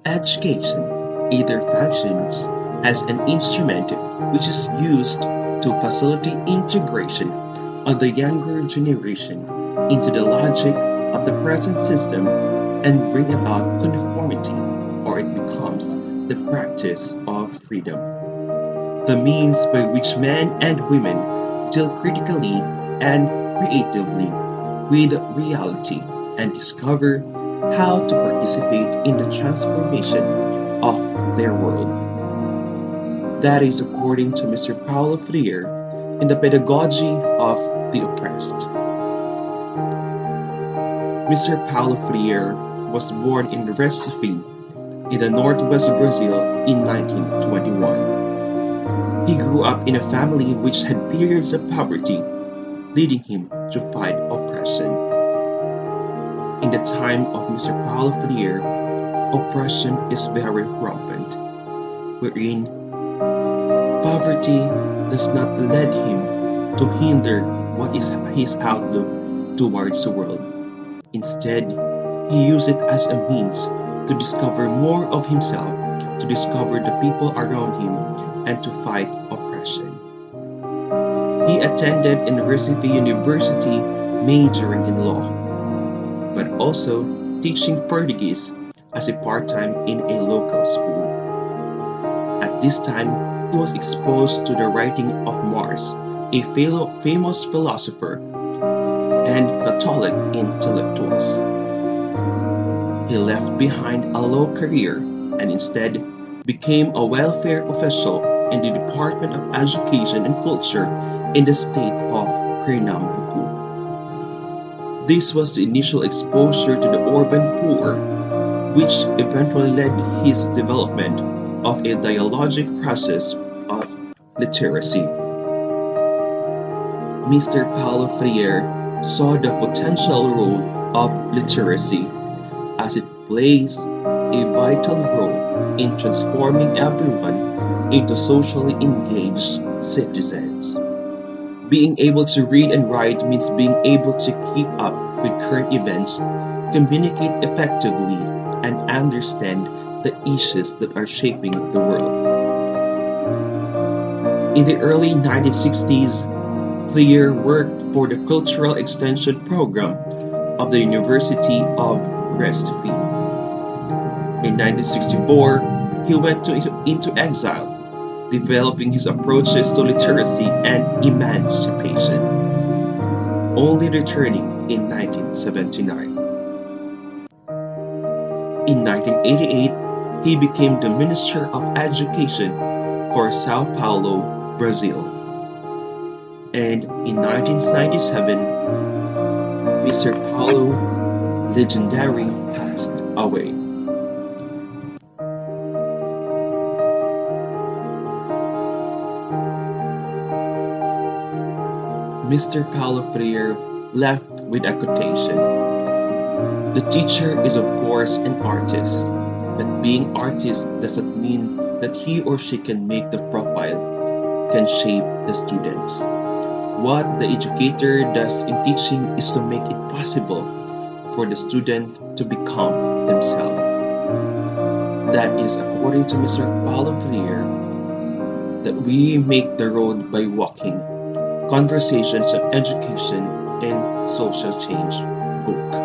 Education either functions as an instrument which is used to facilitate integration of the younger generation into the logic of the present system and bring about conformity, or it becomes the practice of freedom, the means by which men and women deal critically and creatively with reality and discover how to participate in the transformation of their world. That is according to Mr. Paulo Freire in the Pedagogy of the Oppressed. Mr. Paulo Freire was born in Recife, in the northwest Brazil in 1921. He grew up in a family which had periods of poverty, leading him to fight oppression. In the time of Mr. Paulo Freire, oppression is very rampant, wherein poverty does not lead him to hinder what is his outlook towards the world. Instead, he used it as a means to discover more of himself, to discover the people around him, and to fight oppression. He attended Recife University majoring in law, but also teaching Portuguese as a part-time in a local school. At this time, he was exposed to the writing of Mars, a famous philosopher and Catholic intellectuals. He left behind a law career and instead became a welfare official in the Department of Education and Culture in the state of Pernambuco. This was the initial exposure to the urban poor, which eventually led his development of a dialogic process of literacy. Mr. Paulo Freire saw the potential role of literacy as it plays a vital role in transforming everyone into socially engaged citizens. Being able to read and write means being able to keep up with current events, communicate effectively, and understand the issues that are shaping the world. In the early 1960s, Freire worked for the Cultural Extension Program of the University of Recife. In 1964, he went into exile, developing his approaches to literacy and emancipation, only returning in 1979. In 1988, he became the Minister of Education for Sao Paulo, Brazil. And in 1997, Mr. Paulo legendary passed away. Mr. Paulo Freire left with a quotation. The teacher is of course an artist, but being artist doesn't mean that he or she can make the profile, can shape the students. What the educator does in teaching is to make it possible for the student to become themselves. That is according to Mr. Paulo Freire, that we make the road by walking. Conversations on Education and Social Change book.